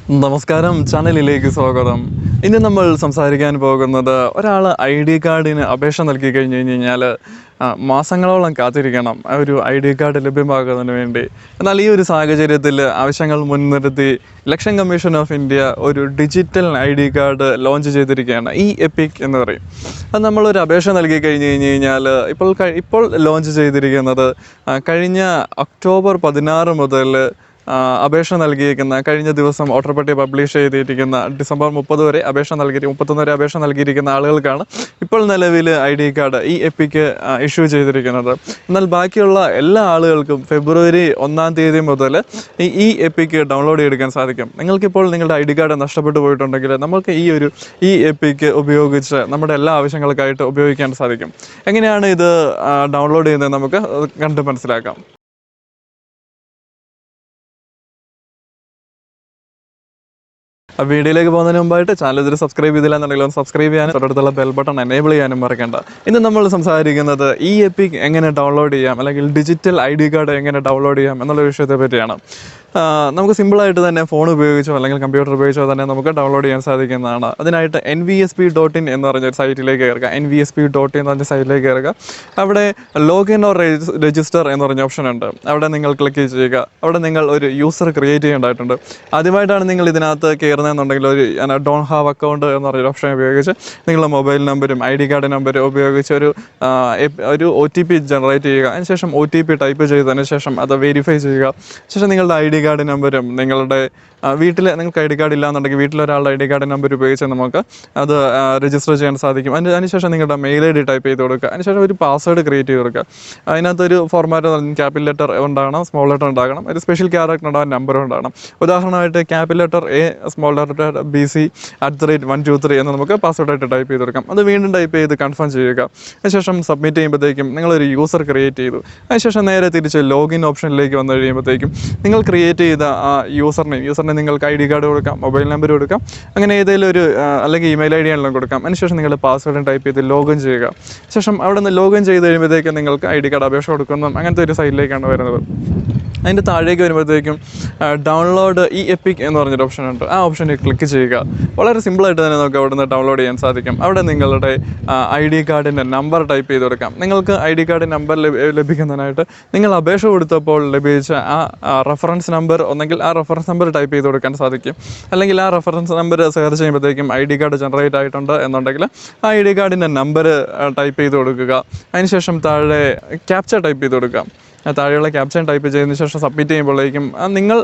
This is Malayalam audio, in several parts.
നമസ്കാരം, ചാനലിലേക്ക് സ്വാഗതം. ഇന്ന് നമ്മൾ സംസാരിക്കാൻ പോകുന്നത് ഒരാൾ ID കാർഡിന് അപേക്ഷ നൽകി കഴിഞ്ഞ് കഴിഞ്ഞാൽ മാസങ്ങളോളം കാത്തിരിക്കണം ഒരു ID കാർഡ് ലഭ്യമാകുന്നതിന് വേണ്ടി. എന്നാൽ ഈ ഒരു സാഹചര്യത്തിൽ ആവശ്യങ്ങൾ മുൻനിർത്തി ഇലക്ഷൻ കമ്മീഷൻ ഓഫ് ഇന്ത്യ ഒരു ഡിജിറ്റൽ ID കാർഡ് ലോഞ്ച് ചെയ്തിരിക്കുകയാണ്. eEpic എന്ന് പറയും. അത് നമ്മളൊരു അപേക്ഷ നൽകി കഴിഞ്ഞ് കഴിഞ്ഞാൽ ഇപ്പോൾ ലോഞ്ച് ചെയ്തിരിക്കുന്നത് കഴിഞ്ഞ ഒക്ടോബർ 16 മുതൽ അപേക്ഷ നൽകിയിരിക്കുന്ന, കഴിഞ്ഞ ദിവസം വോട്ടർ പട്ടിക പബ്ലിഷ് ചെയ്തിരിക്കുന്ന ഡിസംബർ 30 വരെ 31 വരെ അപേക്ഷ നൽകിയിരിക്കുന്ന ആളുകൾക്കാണ് ഇപ്പോൾ നിലവിൽ ID കാർഡ് eEpic ഇഷ്യൂ ചെയ്തിരിക്കുന്നത്. എന്നാൽ ബാക്കിയുള്ള എല്ലാ ആളുകൾക്കും ഫെബ്രുവരി 1 തീയതി മുതൽ ഈ eEpic ഡൗൺലോഡ് ചെയ്തെടുക്കാൻ സാധിക്കും. നിങ്ങൾക്കിപ്പോൾ നിങ്ങളുടെ ID കാർഡ് നഷ്ടപ്പെട്ടു പോയിട്ടുണ്ടെങ്കിൽ നമുക്ക് ഈ ഒരു eEpic ഉപയോഗിച്ച് നമ്മുടെ എല്ലാ ആവശ്യങ്ങൾക്കായിട്ട് ഉപയോഗിക്കാൻ സാധിക്കും. എങ്ങനെയാണ് ഇത് ഡൗൺലോഡ് ചെയ്യുന്നത് നമുക്ക് കണ്ട് മനസ്സിലാക്കാം. വീഡിയോയിലേക്ക് പോകുന്നതിന് മുമ്പായിട്ട് ചാനൽ ഇതിൽ സബ്സ്ക്രൈബ് ചെയ്തില്ല എന്നുണ്ടെങ്കിൽ സബ്സ്ക്രൈബ് ചെയ്യാനും തൊട്ടടുത്തുള്ള ബെൽ ബട്ടൺ എനേബിൾ ചെയ്യാനും മറക്കണ്ട. ഇന്ന് നമ്മൾ സംസാരിക്കുന്നത് eEpic എങ്ങനെ ഡൗൺലോഡ് ചെയ്യാം, അല്ലെങ്കിൽ ഡിജിറ്റൽ ID കാർഡ് എങ്ങനെ ഡൗൺലോഡ് ചെയ്യാം എന്നുള്ള വിഷയത്തെ പറ്റിയാണ്. നമുക്ക് സിമ്പിളായിട്ട് തന്നെ ഫോൺ ഉപയോഗിച്ചോ അല്ലെങ്കിൽ കമ്പ്യൂട്ടർ ഉപയോഗിച്ചോ തന്നെ നമുക്ക് ഡൗൺലോഡ് ചെയ്യാൻ സാധിക്കുന്നതാണ്. അതിനായിട്ട് nvsp.in എന്ന് പറഞ്ഞൊരു സൈറ്റിലേക്ക് കയറുക. nvsp.in എന്ന് പറഞ്ഞ സൈറ്റിലേക്ക് കയറുക. അവിടെ ലോഗിൻ ഓർ രജിസ്റ്റർ എന്ന് പറഞ്ഞ ഓപ്ഷൻ ഉണ്ട്. അവിടെ നിങ്ങൾ ക്ലിക്ക് ചെയ്യുക. അവിടെ നിങ്ങൾ ഒരു യൂസർ ക്രിയേറ്റ് ചെയ്യേണ്ടതായിട്ടുണ്ട്. ആദ്യമായിട്ടാണ് നിങ്ങൾ ഇതിനകത്ത് കയറുന്നതെന്നുണ്ടെങ്കിൽ ഒരു ഡോണ്ട് ഹാവ് അക്കൗണ്ട് എന്ന് പറഞ്ഞൊരു ഓപ്ഷൻ ഉപയോഗിച്ച് നിങ്ങളുടെ മൊബൈൽ നമ്പരും ID കാർഡ് നമ്പരും ഉപയോഗിച്ച് ഒരു OTP ജനറേറ്റ് ചെയ്യുക. അതിനുശേഷം OTP ടൈപ്പ് ചെയ്തതിന് ശേഷം അത് വെരിഫൈ ചെയ്യുക. ശേഷം നിങ്ങളുടെ ID കാർഡ് നമ്പരും നിങ്ങൾക്ക് ID കാർഡ് ഇല്ലാന്നുണ്ടെങ്കിൽ വീട്ടിലൊരാളുടെ ID കാർഡ് നമ്പർ ഉപയോഗിച്ച് നമുക്ക് അത് രജിസ്റ്റർ ചെയ്യാൻ സാധിക്കും. അതിനുശേഷം നിങ്ങളുടെ മെയിൽ ID ടൈപ്പ് ചെയ്ത് കൊടുക്കുക. അതിനുശേഷം ഒരു പാസ്വേഡ് ക്രിയേറ്റ് ചെയ്ത് കൊടുക്കുക. അതിനകത്തൊരു ഫോർമാറ്റ് ക്യാപിറ്റൽ ലെറ്റർ ഉണ്ടാകണം, സ്മോൾ ലെറ്റർ ഉണ്ടാകണം, ഒരു സ്പെഷ്യൽ ക്യാരക്ടർ ഉണ്ടാകും, നമ്പർ ഉണ്ടാകണം. ഉദാഹരണമായിട്ട് capital letter A, small letter BC @123 എന്ന് നമുക്ക് പാസ്വേഡായിട്ട് ടൈപ്പ് ചെയ്ത് കൊടുക്കാം. അത് വീണ്ടും ടൈപ്പ് ചെയ്ത് കൺഫേം ചെയ്യുക. അതിനുശേഷം സബ്മിറ്റ് ചെയ്യുമ്പോഴത്തേക്കും നിങ്ങളൊരു യൂസർ ക്രിയേറ്റ് ചെയ്തു. അതിനുശേഷം നേരെ തിരിച്ച് ലോഗിൻ ഓപ്ഷനിലേക്ക് വന്നു കഴിയുമ്പോഴത്തേക്കും നിങ്ങൾ ക്രിയേറ്റ് ചെയ്ത ആ യൂസറിനെ നിങ്ങൾക്ക് ID കാർഡ് കൊടുക്കാം, മൊബൈൽ നമ്പർ കൊടുക്കാം, അങ്ങനെ ഏതെങ്കിലും ഒരു അല്ലെങ്കിൽ ഇമെയിൽ ID ആണെങ്കിലും കൊടുക്കാം. അതിനുശേഷം നിങ്ങളുടെ പാസ്വേഡ് ടൈപ്പ് ചെയ്ത് ലോഗിൻ ചെയ്യുക. ശേഷം അവിടെ നിന്ന് ലോഗിൻ ചെയ്ത് കഴിയുമ്പോഴത്തേക്കും നിങ്ങൾക്ക് ID കാർഡ് അപേക്ഷ കൊടുക്കുന്നതും അങ്ങനത്തെ ഒരു സൈറ്റിലേക്കാണ് വരുന്നത്. അതിൻ്റെ താഴേക്ക് വരുമ്പോഴത്തേക്കും ഡൗൺലോഡ് eEpic എന്ന് പറഞ്ഞൊരു ഓപ്ഷൻ ഉണ്ട്. ആ ഓപ്ഷനിൽ ക്ലിക്ക് ചെയ്യുക. വളരെ സിമ്പിളായിട്ട് തന്നെ നമുക്ക് അവിടെ നിന്ന് ഡൗൺലോഡ് ചെയ്യാൻ സാധിക്കും. അവിടെ നിങ്ങളുടെ ID കാർഡിൻ്റെ നമ്പർ ടൈപ്പ് ചെയ്ത് കൊടുക്കാം. നിങ്ങൾക്ക് ID കാർഡ് നമ്പർ ലഭിക്കുന്നതിനായിട്ട് നിങ്ങൾ അപേക്ഷ കൊടുത്തപ്പോൾ ലഭിച്ച ആ റെഫറൻസ് നമ്പർ ഒന്നെങ്കിൽ ആ റെഫറൻസ് നമ്പർ ടൈപ്പ് ചെയ്ത് കൊടുക്കാൻ സാധിക്കും. അല്ലെങ്കിൽ ആ റെഫറൻസ് നമ്പർ സെർച്ച് ചെയ്യുമ്പോഴത്തേക്കും ID കാർഡ് ജനറേറ്റ് ആയിട്ടുണ്ട് എന്നുണ്ടെങ്കിൽ ആ ID കാർഡിൻ്റെ നമ്പർ ടൈപ്പ് ചെയ്ത് കൊടുക്കുക. അതിനുശേഷം താഴെ ക്യാപ്ച ടൈപ്പ് ചെയ്ത് കൊടുക്കാം. താഴെയുള്ള ക്യാപ്ഷൻ ടൈപ്പ് ചെയ്തതിന് ശേഷം സബ്മിറ്റ് ചെയ്യുമ്പോഴേക്കും നിങ്ങൾ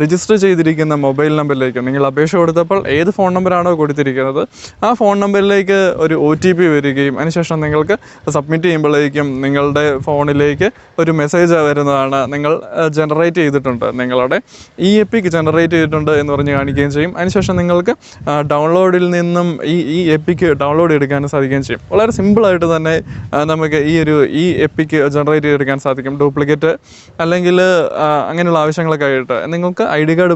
രജിസ്റ്റർ ചെയ്തിരിക്കുന്ന മൊബൈൽ നമ്പറിലേക്ക് നിങ്ങൾ അപേക്ഷ കൊടുത്തപ്പോൾ ഏത് ഫോൺ നമ്പറാണോ കൊടുത്തിരിക്കുന്നത് ആ ഫോൺ നമ്പറിലേക്ക് ഒരു OTP വരികയും അതിനുശേഷം നിങ്ങൾക്ക് സബ്മിറ്റ് ചെയ്യുമ്പോഴേക്കും നിങ്ങളുടെ ഫോണിലേക്ക് ഒരു മെസ്സേജ് വരുന്നതാണ്. നിങ്ങൾ ജനറേറ്റ് ചെയ്തിട്ടുണ്ട്, നിങ്ങളുടെ eEpic ജനറേറ്റ് ചെയ്തിട്ടുണ്ട് എന്ന് പറഞ്ഞ് കാണിക്കുകയും ചെയ്യും. അതിനുശേഷം നിങ്ങൾക്ക് ഡൗൺലോഡിൽ നിന്നും ഈ eEpic ഡൗൺലോഡ് എടുക്കാനും സാധിക്കുകയും ചെയ്യും. വളരെ സിമ്പിളായിട്ട് തന്നെ നമുക്ക് ഈ ഒരു eEpic ജനറേറ്റ് ചെയ്തെടുക്കാൻ സാധിക്കും. ഡ്യൂപ്ലിക്കേറ്റ് അല്ലെങ്കിൽ അങ്ങനെയുള്ള ആവശ്യങ്ങളൊക്കെ ആയിട്ട് നിങ്ങൾക്ക് ID കാർഡ്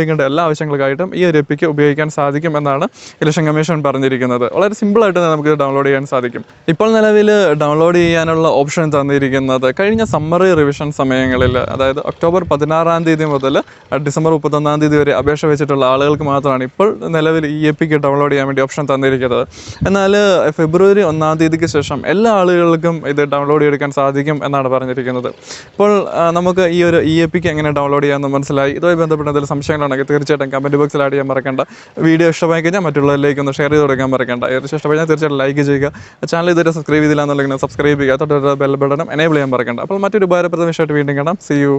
ഉപയോഗിക്കേണ്ട എല്ലാ ആവശ്യങ്ങൾക്കായിട്ടും ഈ ഒരു eEpic ഉപയോഗിക്കാൻ സാധിക്കും എന്നാണ് ഇലക്ഷൻ കമ്മീഷൻ പറഞ്ഞിരിക്കുന്നത്. വളരെ സിമ്പിളായിട്ട് നമുക്ക് ഡൗൺലോഡ് ചെയ്യാൻ സാധിക്കും. ഇപ്പോൾ നിലവിൽ ഡൗൺലോഡ് ചെയ്യാനുള്ള ഓപ്ഷൻ തന്നിരിക്കുന്നത് കഴിഞ്ഞ സമ്മറി റിവിഷൻ സമയങ്ങളിൽ, അതായത് ഒക്ടോബർ 16 തീയതി മുതൽ ഡിസംബർ 31 തീയതി വരെ അപേക്ഷ വെച്ചിട്ടുള്ള ആളുകൾക്ക് മാത്രമാണ് ഇപ്പോൾ നിലവിൽ eEpic ഡൗൺലോഡ് ചെയ്യാൻ വേണ്ടി ഓപ്ഷൻ തന്നിരിക്കുന്നത്. എന്നാൽ ഫെബ്രുവരി 1 തീയതിക്ക് ശേഷം എല്ലാ ആളുകൾക്കും ഇത് ഡൗൺലോഡ് എടുക്കാൻ സാധിക്കും എന്നാണ് പറഞ്ഞിരിക്കുന്നത്. ഇപ്പോൾ നമുക്ക് ഈ ഒരു eEpic എങ്ങനെ ഡൗൺലോഡ് ചെയ്യാമെന്ന് മനസ്സിലായി. ഇതുമായി ബന്ധപ്പെട്ട എന്തെങ്കിലും സംശയങ്ങളുണ്ടെങ്കിൽ തീർച്ചയായിട്ടും കമൻറ്റ് ബോക്സിൽ ആഡ് ചെയ്യാൻ മറക്കണ്ട. വീഡിയോ ഇഷ്ടമായി കഴിഞ്ഞാൽ മറ്റുള്ളവരിലേക്ക് ഒന്ന് ഷെയർ ചെയ്ത് കൊടുക്കാൻ മറക്കണ്ട. ഇഷ്ടമായി കഴിഞ്ഞാൽ തീർച്ചയായിട്ടും ലൈക്ക് ചെയ്യുക. ചാനൽ ഇതുവരെ സബ്സ്ക്രൈബ് ചെയ്തില്ല എന്നുണ്ടെങ്കിൽ സബ്സ്ക്രൈബ് ചെയ്യുക. തൊട്ടടുത്ത ബെൽ ബട്ടണും എനേബിൾ ചെയ്യാൻ മറക്കണ്ട. അപ്പോൾ മറ്റൊരു ഉപകാരപ്രദ വിഷയമായിട്ട് വീണ്ടും കാണാം. See you.